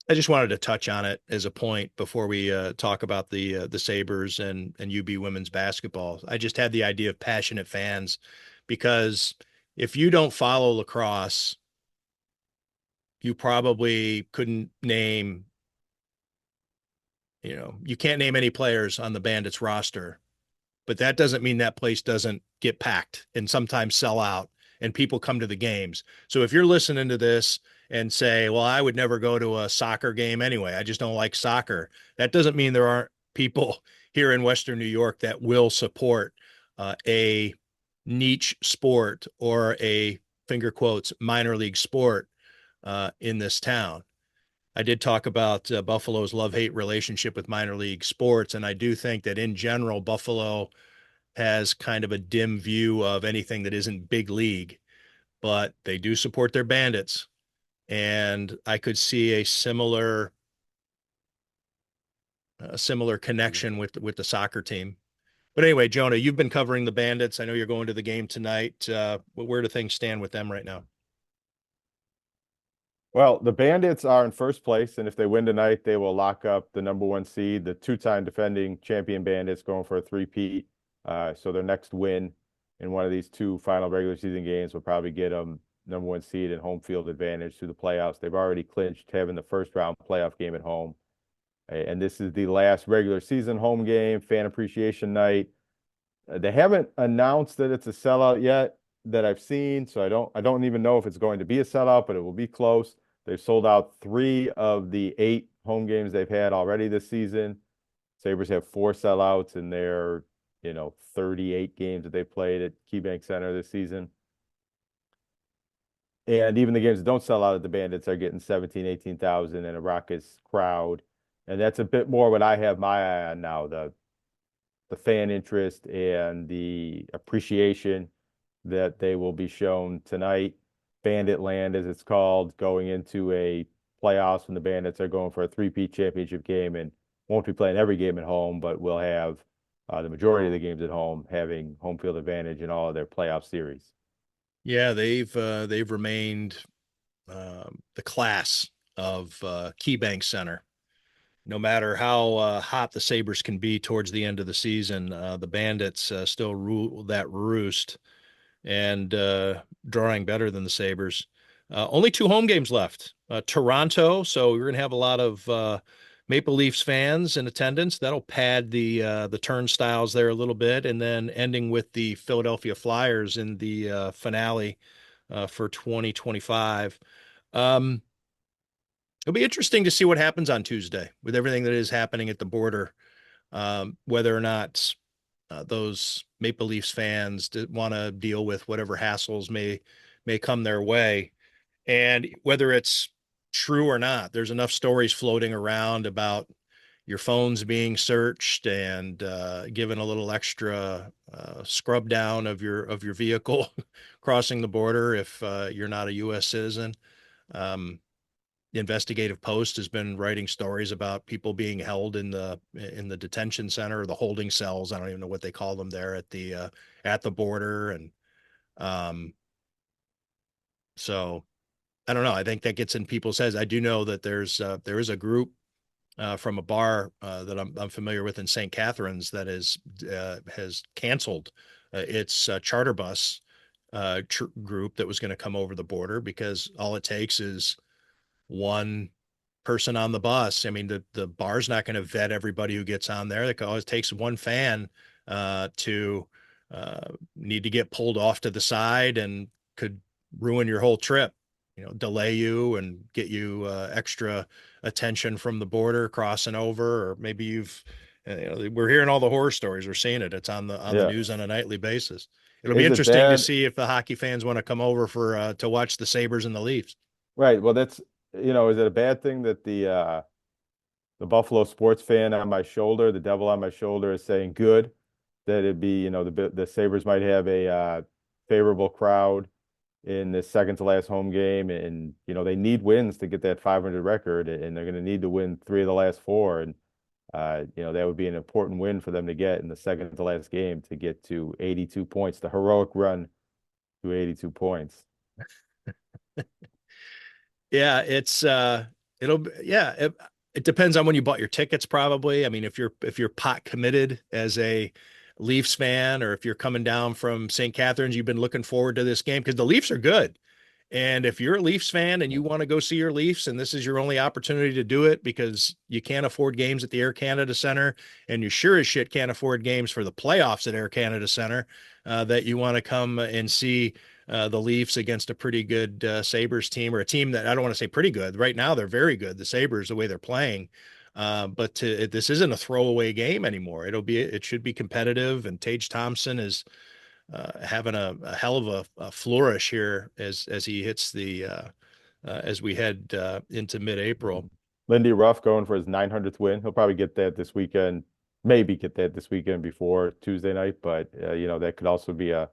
I just wanted to touch on it as a point before we talk about the Sabres and UB women's basketball. I just had the idea of passionate fans because if you don't follow lacrosse, you probably couldn't name, you can't name any players on the Bandits roster, but that doesn't mean that place doesn't get packed and sometimes sell out and people come to the games. So if you're listening to this and say, well, I would never go to a soccer game anyway, I just don't like soccer, that doesn't mean there aren't people here in Western New York that will support a niche sport or a finger quotes minor league sport in this town. I did talk about Buffalo's love-hate relationship with minor league sports, and I do think that in general, Buffalo has kind of a dim view of anything that isn't big league, but they do support their Bandits. And I could see a similar connection with the soccer team. But anyway, Jonah, you've been covering the Bandits. I know you're going to the game tonight. Where do things stand with them right now? Well, the Bandits are in first place, and if they win tonight, they will lock up the #1 seed, the two-time defending champion Bandits going for a three-peat. So their next win in one of these two final regular season games will probably get them #1 seed and home field advantage to the playoffs. They've already clinched having the first round playoff game at home. And this is the last regular season home game, fan appreciation night. They haven't announced that it's a sellout yet that I've seen, so I don't even know if it's going to be a sellout, but it will be close. They've sold out 3 of the 8 home games they've had already this season. Sabres have 4 sellouts in their, 38 games that they played at KeyBank Center this season. And even the games that don't sell out at the Bandits are getting 17, 18,000 and a raucous crowd. And that's a bit more what I have my eye on now, the fan interest and the appreciation that they will be shown tonight. Bandit Land, as it's called, going into a playoffs when the Bandits are going for a three-peat championship game and won't be playing every game at home, but will have the majority of the games at home, having home field advantage in all of their playoff series. Yeah, they've remained the class of KeyBank Center. No matter how hot the Sabres can be towards the end of the season, the Bandits still rule that roost and drawing better than the Sabres. Only 2 home games left. Toronto, so we're going to have a lot of Maple Leafs fans in attendance. That'll pad the turnstiles there a little bit, and then ending with the Philadelphia Flyers in the finale for 2025. It'll be interesting to see what happens on Tuesday with everything that is happening at the border, whether or not those Maple Leafs fans want to deal with whatever hassles may come their way, and whether it's true or not. There's enough stories floating around about your phones being searched and given a little extra scrub down of your vehicle crossing the border if you're not a U.S. citizen. The Investigative Post has been writing stories about people being held in the detention center or the holding cells. I don't even know what they call them there at the border. And so I don't know. I think that gets in people's heads. I do know that there is a group from a bar that I'm familiar with in St. Catharines that has canceled its charter bus group that was going to come over the border because all it takes is one person on the bus. I mean, the bar's not going to vet everybody who gets on there. It always takes one fan to need to get pulled off to the side and could ruin your whole trip, delay you and get you extra attention from the border crossing over, or maybe we're hearing all the horror stories. We're seeing it. It's on the news on a nightly basis. It'll be Is it interesting to bad? see if the hockey fans want to come over for to watch the Sabres and the Leafs. Right. Well, that's, is it a bad thing that the Buffalo sports fan on my shoulder, the devil on my shoulder, is saying good, that it'd be, the Sabres might have a favorable crowd in the second to last home game, and they need wins to get that 500 record, and they're going to need to win 3 of the last 4, and that would be an important win for them to get in the second to last game to get to 82 points, the heroic run to 82 points. Yeah, it depends on when you bought your tickets, probably. I mean, if you're pot committed as a Leafs fan, or if you're coming down from St. Catharines, you've been looking forward to this game because the Leafs are good. And if you're a Leafs fan and you want to go see your Leafs, and this is your only opportunity to do it because you can't afford games at the Air Canada Center, and you sure as shit can't afford games for the playoffs at Air Canada Center, that you want to come and see the Leafs against a pretty good Sabres team, or a team that, I don't want to say pretty good. Right now, they're very good. The Sabres, the way they're playing. But this isn't a throwaway game anymore. It should be competitive, and Tage Thompson is having a hell of a flourish here as he hits as we head into mid-April. Lindy Ruff going for his 900th win. He'll probably get that this weekend, maybe get that this weekend before Tuesday night, but that could also be a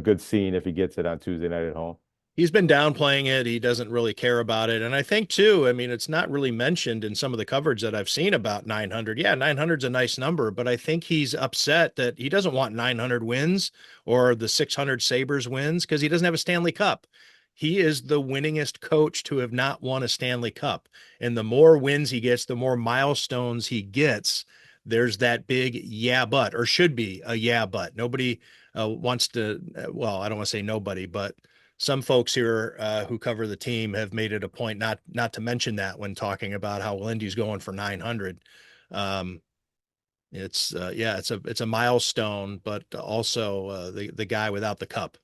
good scene if he gets it on Tuesday night at home. He's been downplaying it. He doesn't really care about it. And I think too, I mean, it's not really mentioned in some of the coverage that I've seen about 900. Yeah, 900's a nice number, but I think he's upset that he doesn't want 900 wins or the 600 Sabres wins because he doesn't have a Stanley Cup. He is the winningest coach to have not won a Stanley Cup. And the more wins he gets, the more milestones he gets. There's that big yeah, but, or should be a yeah, but. Nobody wants to, well, I don't want to say nobody, but some folks here who cover the team have made it a point not to mention that when talking about how Lindy's going for 900. It's a milestone, but also the guy without the cup,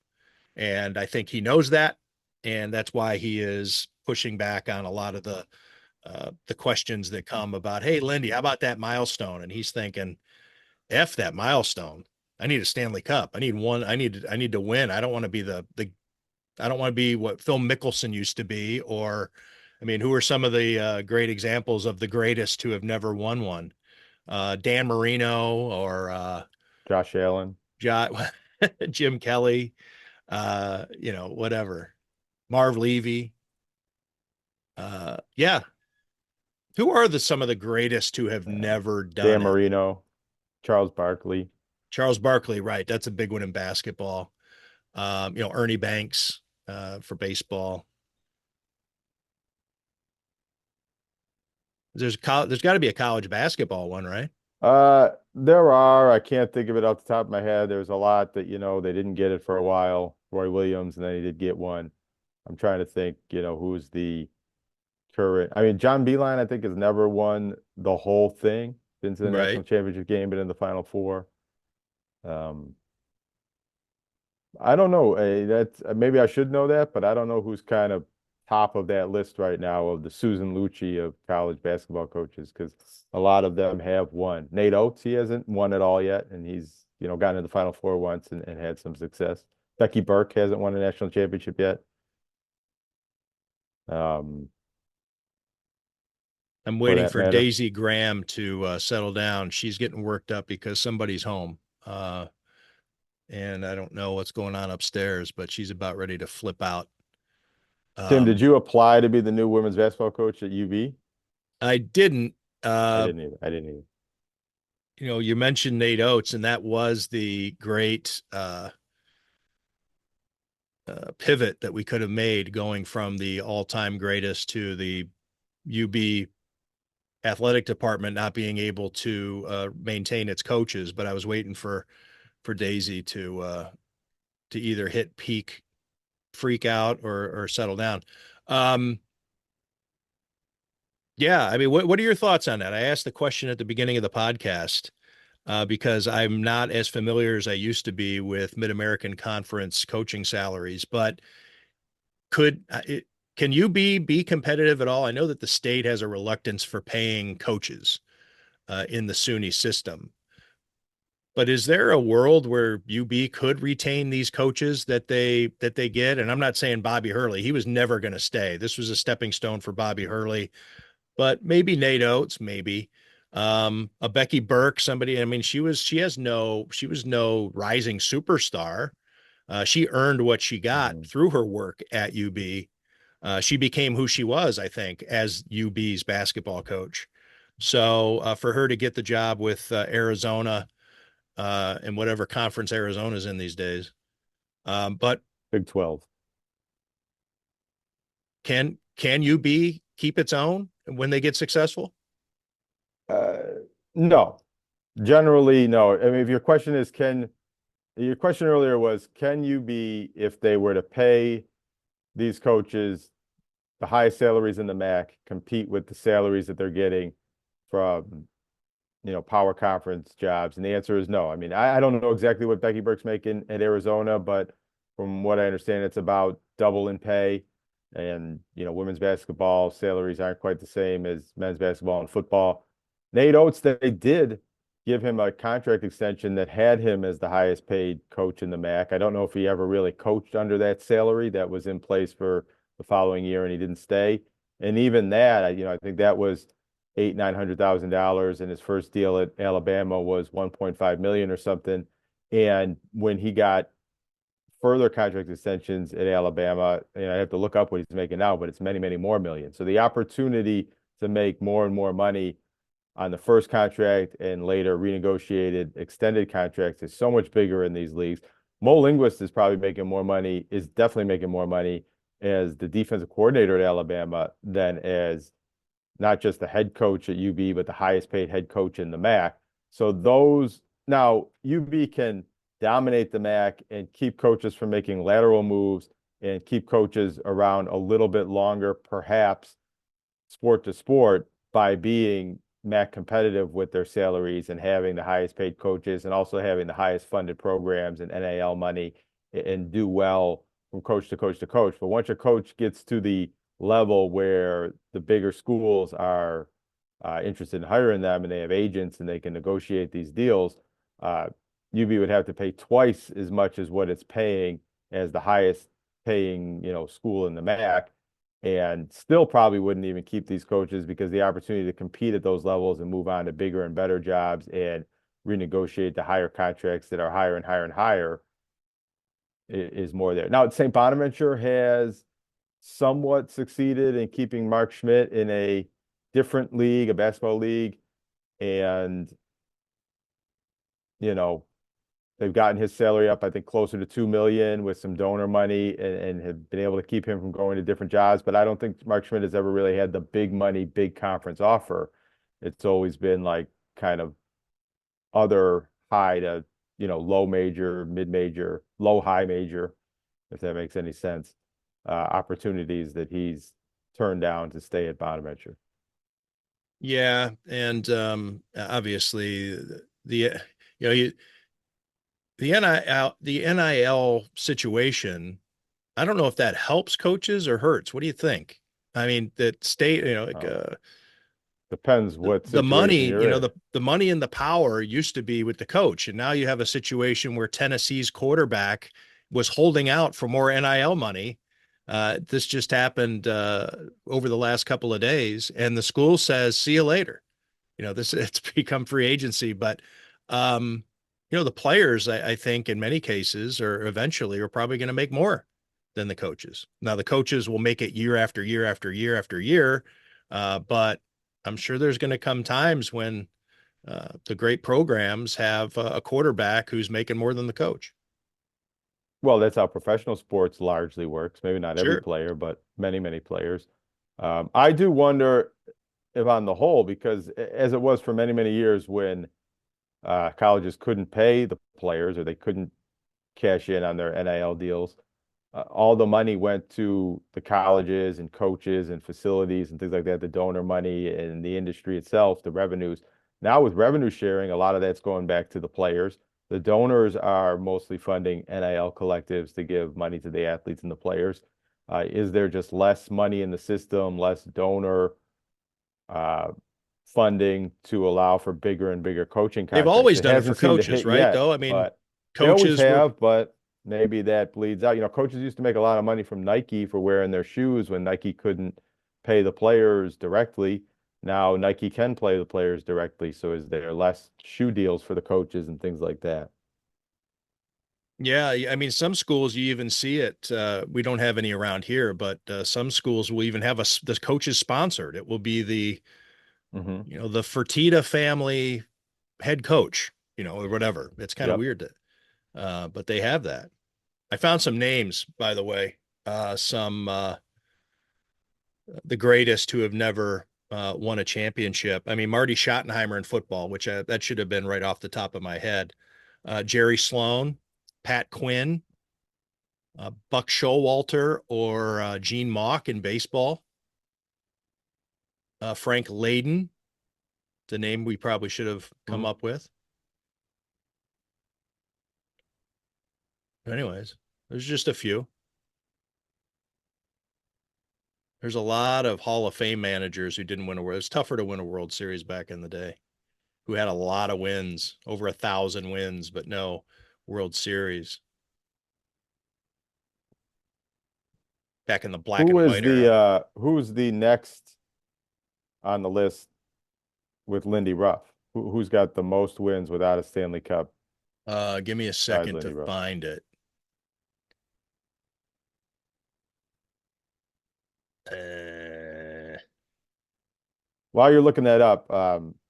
and I think he knows that, and that's why he is pushing back on a lot of the questions that come about, hey, Lindy, how about that milestone? And he's thinking, F that milestone. I need a Stanley Cup. I need one. I need to win. I don't want to be I don't want to be what Phil Mickelson used to be, or, I mean, who are some of the great examples of the greatest who have never won one? Dan Marino or Josh Allen, Jim Kelly, whatever. Marv Levy. Yeah. Who are some of the greatest who have never done Dan it? Marino, Charles Barkley. Charles Barkley, right? That's a big one in basketball. Ernie Banks for baseball. There's got to be a college basketball one, right? There are. I can't think of it off the top of my head. There's a lot that, they didn't get it for a while. Roy Williams, and then he did get one. I'm trying to think, who's the current. I mean, John Beeline, I think, has never won the whole thing. Been to the national Right. championship game, been in the Final Four. Um, I don't know. That's maybe I should know that, but I don't know who's kind of top of that list right now of the Susan Lucci of college basketball coaches, because a lot of them have won. Nate Oates, he hasn't won it all yet, and he's gotten to the Final Four once and had some success. Becky Burke hasn't won a national championship yet. I'm For waiting that for matter. Daisy Graham to settle down. She's getting worked up because somebody's home. And I don't know what's going on upstairs, but she's about ready to flip out. Tim, did you apply to be the new women's basketball coach at UB? I didn't. I didn't either. I didn't either. You mentioned Nate Oates, and that was the great pivot that we could have made, going from the all-time greatest to the UB athletic department not being able to maintain its coaches. But I was waiting for Daisy to either hit peak freak out or settle down. Yeah, I mean, what are your thoughts on that? I asked the question at the beginning of the podcast because I'm not as familiar as I used to be with Mid-American Conference coaching salaries, but can you be competitive at all? I know that the state has a reluctance for paying coaches in the SUNY system, but is there a world where UB could retain these coaches that they get? And I'm not saying Bobby Hurley; he was never going to stay. This was a stepping stone for Bobby Hurley, but maybe Nate Oates, maybe a Becky Burke, somebody. I mean, she was no rising superstar. She earned what she got through her work at UB. She became who she was, I think, as UB's basketball coach. So for her to get the job with Arizona and whatever conference Arizona's in these days, but Big 12. can UB keep its own when they get successful? No, generally, no. I mean, if your question earlier was, can you be, if they were to pay these coaches the highest salaries in the MAC, compete with the salaries that they're getting from, power conference jobs? And the answer is no. I mean, I don't know exactly what Becky Burke's making at Arizona, but from what I understand, it's about double in pay. And, women's basketball salaries aren't quite the same as men's basketball and football. Nate Oates, they did give him a contract extension that had him as the highest paid coach in the MAC. I don't know if he ever really coached under that salary that was in place for the following year, and he didn't stay. And even that, I think that was $900,000, and his first deal at Alabama was 1.5 million or something. And when he got further contract extensions at Alabama, I have to look up what he's making now, but it's many, many more millions. So the opportunity to make more and more money on the first contract and later renegotiated extended contracts is so much bigger in these leagues. Mo Linguist is definitely making more money as the defensive coordinator at Alabama than as not just the head coach at UB, but the highest paid head coach in the MAC. So now UB can dominate the MAC and keep coaches from making lateral moves and keep coaches around a little bit longer, perhaps sport to sport, by being MAC competitive with their salaries and having the highest paid coaches and also having the highest funded programs and NIL money, and do well from coach to coach to coach. But once a coach gets to the level where the bigger schools are interested in hiring them and they have agents and they can negotiate these deals, UB would have to pay twice as much as what it's paying as the highest paying, school in the MAC, and still probably wouldn't even keep these coaches, because the opportunity to compete at those levels and move on to bigger and better jobs and renegotiate the higher contracts that are higher and higher and higher is more there. Now, St. Bonaventure has somewhat succeeded in keeping Mark Schmidt in a different league, a basketball league, and you know, they've gotten his salary up, I think, closer to 2 million with some donor money, and have been able to keep him from going to different jobs. But I don't think Mark Schmidt has ever really had the big money, big conference offer. It's always been like kind of other high to, low major, mid major, low high major, if that makes any sense, opportunities that he's turned down to stay at Bonaventure. Yeah, and obviously the you know you, the NIL situation, I don't know if that helps coaches or hurts. What do you think? I mean, that state, Depends what the situation money, you're in. the money and the power used to be with the coach, and now you have a situation where Tennessee's quarterback was holding out for more NIL money. This just happened over the last couple of days, and the school says, "See you later." It's become free agency, but the players, I think, in many cases, or eventually, are probably going to make more than the coaches. Now, the coaches will make it year after year after year after year, but I'm sure there's going to come times when the great programs have a quarterback who's making more than the coach. Well, that's how professional sports largely works. Maybe not every Sure. player, but many, many players. I do wonder if on the whole, because as it was for many, many years when colleges couldn't pay the players or they couldn't cash in on their NIL deals, all the money went to the colleges and coaches and facilities and things like that, the donor money and the industry itself, the revenues. Now with revenue sharing, a lot of that's going back to the players. The donors are mostly funding NIL collectives to give money to the athletes and the players. Is there just less money in the system, less donor uh, funding to allow for bigger and bigger coaching They've contracts? always It done it for hasn't seemed to coaches, hit right? yet, Though, I mean, but they always coaches were have, but maybe that bleeds out. Coaches used to make a lot of money from Nike for wearing their shoes when Nike couldn't pay the players directly. Now Nike can pay the players directly. So is there less shoe deals for the coaches and things like that? Yeah, I mean, some schools you even see it. We don't have any around here, but some schools will even have the coaches sponsored. It will be Mm-hmm. the Fertitta family head coach, or whatever. It's kind of Yep. weird but they have that. I found some names, by the way, some the greatest who have never won a championship. I mean, Marty Schottenheimer in football, which that should have been right off the top of my head. Jerry Sloan, Pat Quinn, Buck Showalter, or Gene Mauch in baseball. Frank Layden, the name we probably should have come Mm-hmm. up with. Anyways, there's just a few. There's a lot of Hall of Fame managers who didn't win a World. It was tougher to win a World Series back in the day, who had a lot of wins, over 1,000 wins, but no World Series back in the black and white era. Who's the next on the list with Lindy Ruff? Who's got the most wins without a Stanley Cup Give me a besides second Lindy to Ruff? find it. Uh, While you're looking that up,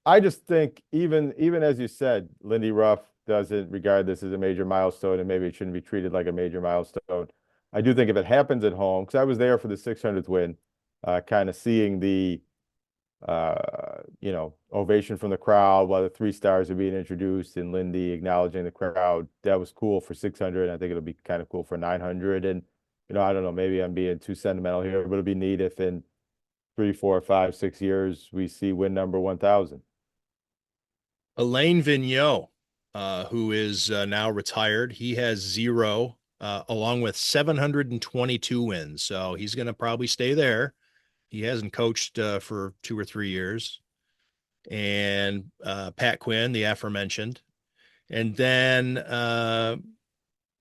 I just think even as you said, Lindy Ruff doesn't regard this as a major milestone, and maybe it shouldn't be treated like a major milestone. I do think if it happens at home, because I was there for the 600th win, kind of seeing the ovation from the crowd while the 3 stars are being introduced and Lindy acknowledging the crowd. That was cool for 600. I think it'll be kind of cool for 900. And I don't know, maybe I'm being too sentimental here, but it'll be neat if in 3, 4, 5, 6 years we see win number 1,000. Alain Vigneault, who is now retired, he has 0, along with 722 wins. So he's going to probably stay there. He hasn't coached for 2 or 3 years. And Pat Quinn, the aforementioned. And then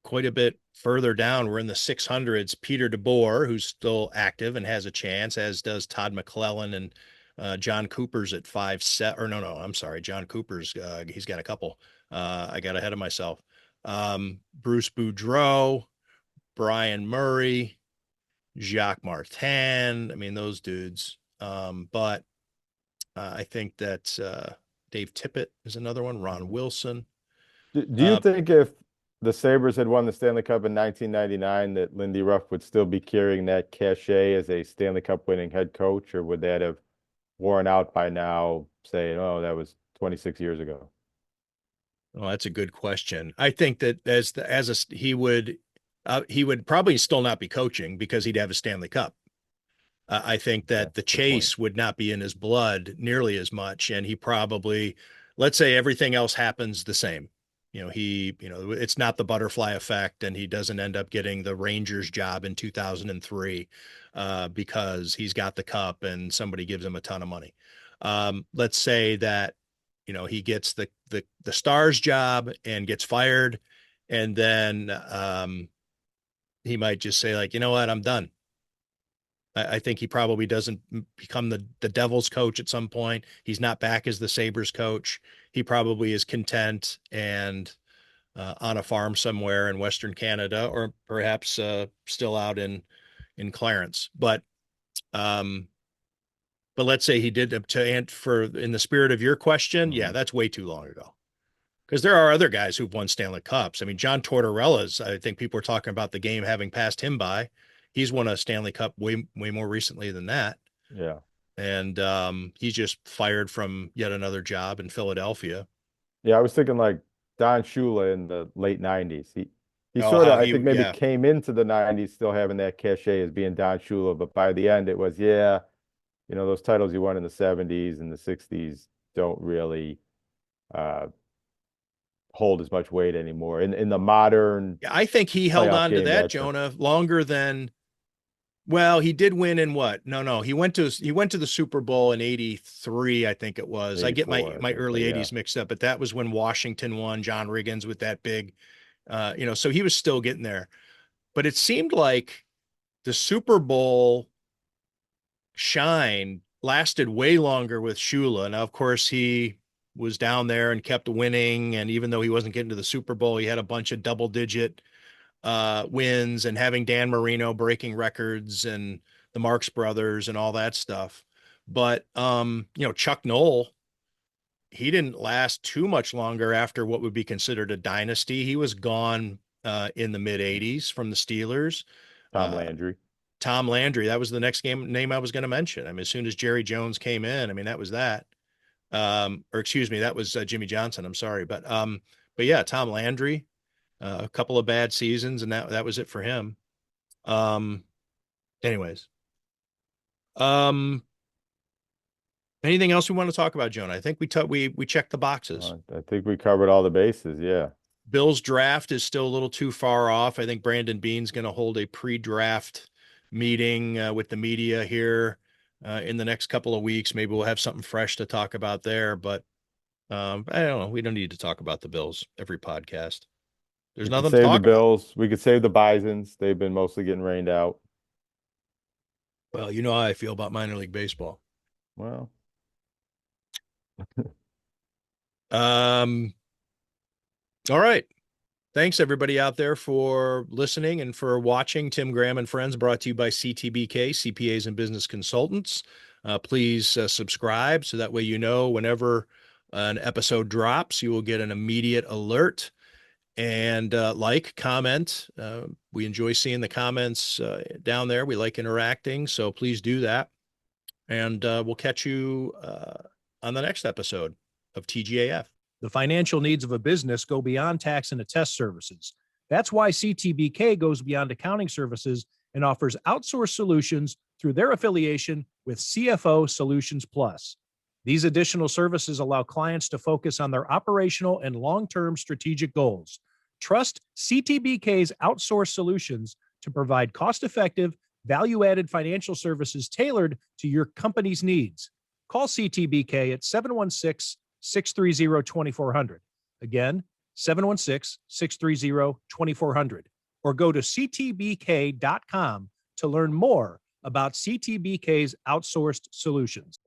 quite a bit further down, we're in the 600s. Peter DeBoer, who's still active and has a chance, as does Todd McClellan and John Cooper's at 5-7. Or no, I'm sorry, John Cooper's he's got a couple. I got ahead of myself. Bruce Boudreau, Brian Murray, Jacques Martin. I mean, those dudes. But I think that Dave Tippett is another one. Ron Wilson. Do you think if the Sabres had won the Stanley Cup in 1999, that Lindy Ruff would still be carrying that cachet as a Stanley Cup winning head coach, or would that have worn out by now, saying, "Oh, that was 26 years ago"? Oh, that's a good question. I think that he would probably still not be coaching because he'd have a Stanley Cup. I think that the chase would not be in his blood nearly as much, and he probably, let's say everything else happens the same. It's not the butterfly effect, and he doesn't end up getting the Rangers job in 2003 because he's got the cup and somebody gives him a ton of money. Let's say that he gets the Stars job and gets fired, and then he might just say, like, you know what, I'm done. I think he probably doesn't become the Devils coach at some point. He's not back as the Sabres coach. He probably is content and on a farm somewhere in Western Canada, or perhaps still out in Clarence. But let's say he did, in the spirit of your question, yeah, that's way too long ago. Because there are other guys who've won Stanley Cups. I mean, John Tortorella's, I think people are talking about the game having passed him by. He's won a Stanley Cup way more recently than that. Yeah. And he's just fired from yet another job in Philadelphia. Yeah, I was thinking like Don Shula in the late 90s. He sort of, I think, maybe came into the 90s still having that cachet as being Don Shula, but by the end it was, those titles you won in the 70s and the 60s don't really hold as much weight anymore in the modern. I think he held on to that, Jonah, longer than. Well, he did win in what? No. He went to the Super Bowl in 83, I think it was. I get my early 80s mixed up, but that was when Washington won, John Riggins with that big, so he was still getting there. But it seemed like the Super Bowl shine lasted way longer with Shula. Now, of course, he was down there and kept winning. And even though he wasn't getting to the Super Bowl, he had a bunch of double-digit wins and having Dan Marino breaking records and the Marx Brothers and all that stuff. But, Chuck Noll, he didn't last too much longer after what would be considered a dynasty. He was gone in the mid-'80s from the Steelers. Tom Landry. That was the next name I was going to mention. I mean, as soon as Jerry Jones came in, I mean, that was that. Or excuse me, that was Jimmy Johnson. I'm sorry. But yeah, Tom Landry. A couple of bad seasons, and that was it for him. Anyways, anything else we want to talk about, Jonah? I think we checked the boxes. I think we covered all the bases. Yeah. Bill's draft is still a little too far off. I think Brandon Beane's going to hold a pre-draft meeting with the media here in the next couple of weeks. Maybe we'll have something fresh to talk about there, but I don't know. We don't need to talk about the Bills every podcast. There's nothing to talk about. Save the Bills. We could save the Bisons. They've been mostly getting rained out. Well, you know how I feel about minor league baseball. Well. All right. Thanks, everybody out there, for listening and for watching Tim Graham and Friends, brought to you by CTBK, CPAs and Business Consultants. Please subscribe so that way whenever an episode drops, you will get an immediate alert. And comment. We enjoy seeing the comments down there. We like interacting, so please do that. And we'll catch you on the next episode of TGAF. The financial needs of a business go beyond tax and attest services. That's why CTBK goes beyond accounting services and offers outsourced solutions through their affiliation with CFO Solutions Plus. These additional services allow clients to focus on their operational and long-term strategic goals. Trust CTBK's outsourced solutions to provide cost-effective, value-added financial services tailored to your company's needs. Call CTBK at 716-630-2400. Again, 716-630-2400. Or go to ctbk.com to learn more about CTBK's outsourced solutions.